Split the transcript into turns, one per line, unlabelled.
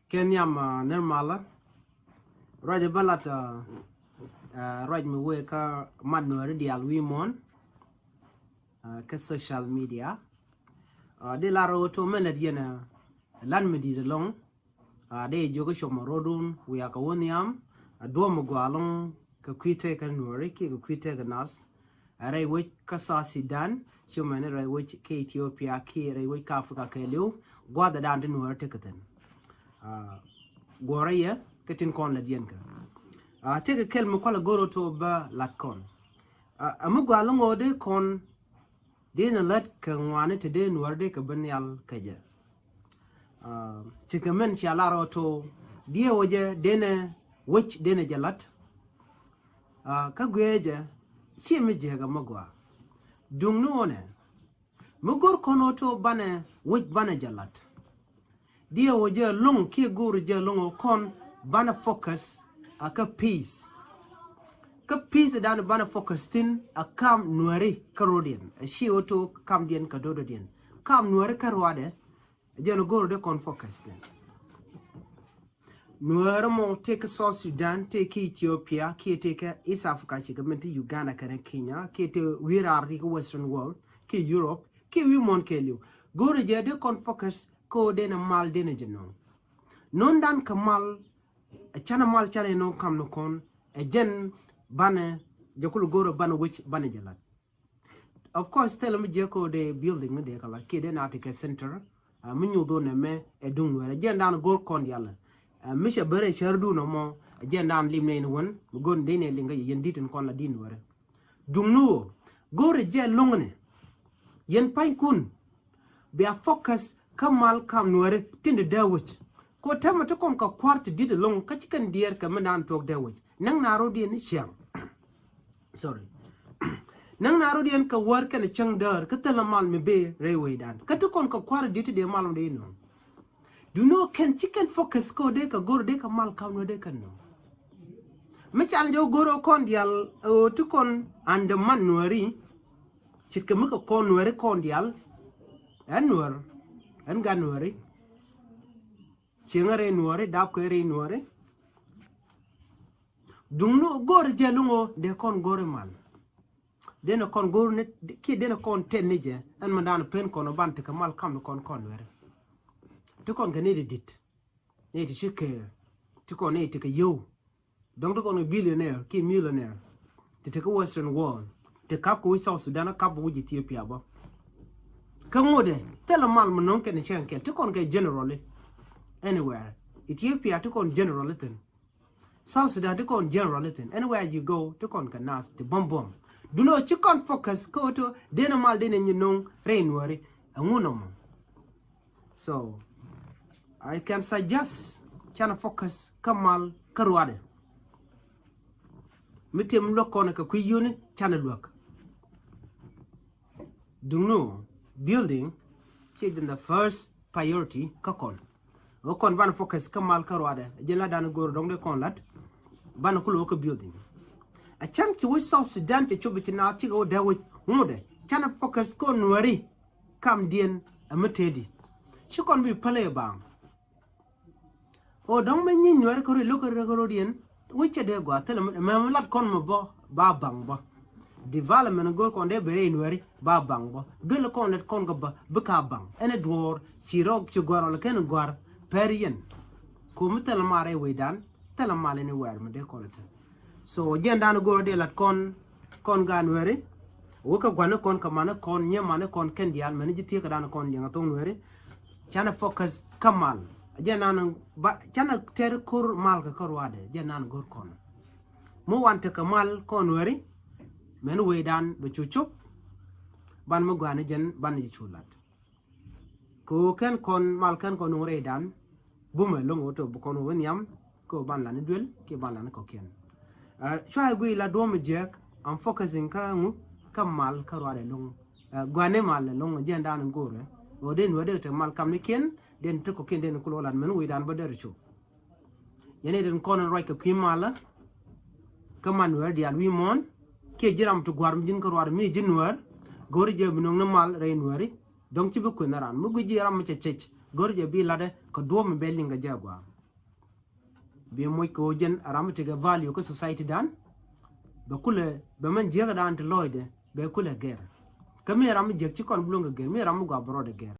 Kenya normal raja balat raj mi we ka man no dial wi mon ka social media de la ro to mena diena lan mi di long de jogo shomo rodun we ka woniam do mo gwalong ka kwite ka nori ki ka kwite ka nas are we ka sa Sudan shumane re we ke Ethiopia ki re we ka Afrika ka lew gwada dan den wor te katen goraya ketin kon la dien ka tege kel mo kola goro to ba lat kon amu gwalong ode kon dina lat ka ngwane te den warde ka banyal kaje chikamen shalaro to dia waje dene wich dene jalat ka gweje chimi jega magwa dungnu one mugor kono to bane wich bane jalat dia waje lung ki gur je lungo kon bana focus aka peace dan bana focus tin akam nuari karodian shi oto kam dien kadodo dien kam nuari karwade jeno gor de kon focus den nuari mo take South Sudan take Ethiopia ki take East Africa ki gamenti Uganda kana Kenya ki te wirar di Western world ki Europe ki wi mon keliu gor je de kon focus ko de na mal de na jeno non dan kamal chana mal chana no kam no kon jen bane jokul goro bane which bane jalat of course tell me jeko de building me de kala ke de na take center minyu do ne me edung wala jen dan gor kon yalla misha bere shardu no mo jen dan limne ni won gon de ne linga yen ditin kon la din wara dungnu goro je lungne yen pain kun be a focus kamal kam nuare tinde dawich ko tamata kon ka kwart did long ka cikan dier ka manan tok dawich nang naro di ni chang sorry nang naro di ka war ka ni chang dar ka tala mal me be rewe dan ka to kon ka kwart dit de mal de no do no can chicken focus ko de ka gor de ka mal kam no de kan no me chal jo goro kon dial o to kon and man nuari chit ka muka kon nuari kon dial anwar an ganuari chingare nuare dab ko re nuare dungno gor jelungo de kon gore mal de no kon gor ne ki de no kon tenije an mandan pen kono bante kamal kam kon were to kon gane dit ne ti shike to kon ne ti ka yo dong to kon billionaire ki millionaire ti ka Western world te kap ko South Sudan kap wo Ethiopia ba kangode tela mal monon ken chenkel to kon ke generally anywhere Ethiopia to kon generally South Sudan to kon generally anywhere you go to kon kanas the bomb do no chikon focus ko to dena mal dena nyinong rainwari angunom so I can suggest chana focus kamal karwade mitem lokona ka kuyuni chana luak dungno building in the first priority kakon okon ban focus kamal karwade jela dan gor dong de kon lat ban ko ko building a cham ki we South Sudan te chobiti na ti go da we ngode chana focus ko nwari kam dien amatedi shikon bi pale bang o dong men ni nwari ko lo ko dien we che de go tel me lat kon mo ba bang ba development go kon de bere nwari ba bang ba gel kon let kon go ba buka bang ene dwor chirog chugoro ken gwar perien kumitel mare wedan tela male ni wer me de kolete so jendan go de lat kon gan were woka gwana kon kamana kon nyamane kon kendial men jiti ka dan kon linga ton were chana focus kamal jenan ba chana ter kur mal ka korwade jenan gor kon mo wante kamal kon were men wedan be chuchup ban mo gwana jen ban yi chulat ko ken kon mal ken kon were dan bume longo to bu kon wonyam ko ban la ni duel ke ban la ko ken chwa gui la do me jek am focusing ka ngu kamal karwade long gwane mal long jenda nan gore o den wade te mal kam ni ken den to ko ken den ko lan men wi dan ba der chu yene den kon roy ko kimala kaman wer dial wi mon ke jiram to gwar min karwade mi jinwar gor je bi non mal rein wari donc ci bu ko naran mu gu jiram ci cec gor je bi lade ko do me belinga jagwa be moy ko jen aram te value ko society dan be kule be man jega dan te loide be kule ger kami ram jek ci kon bulunga ger mi ram go abroad ger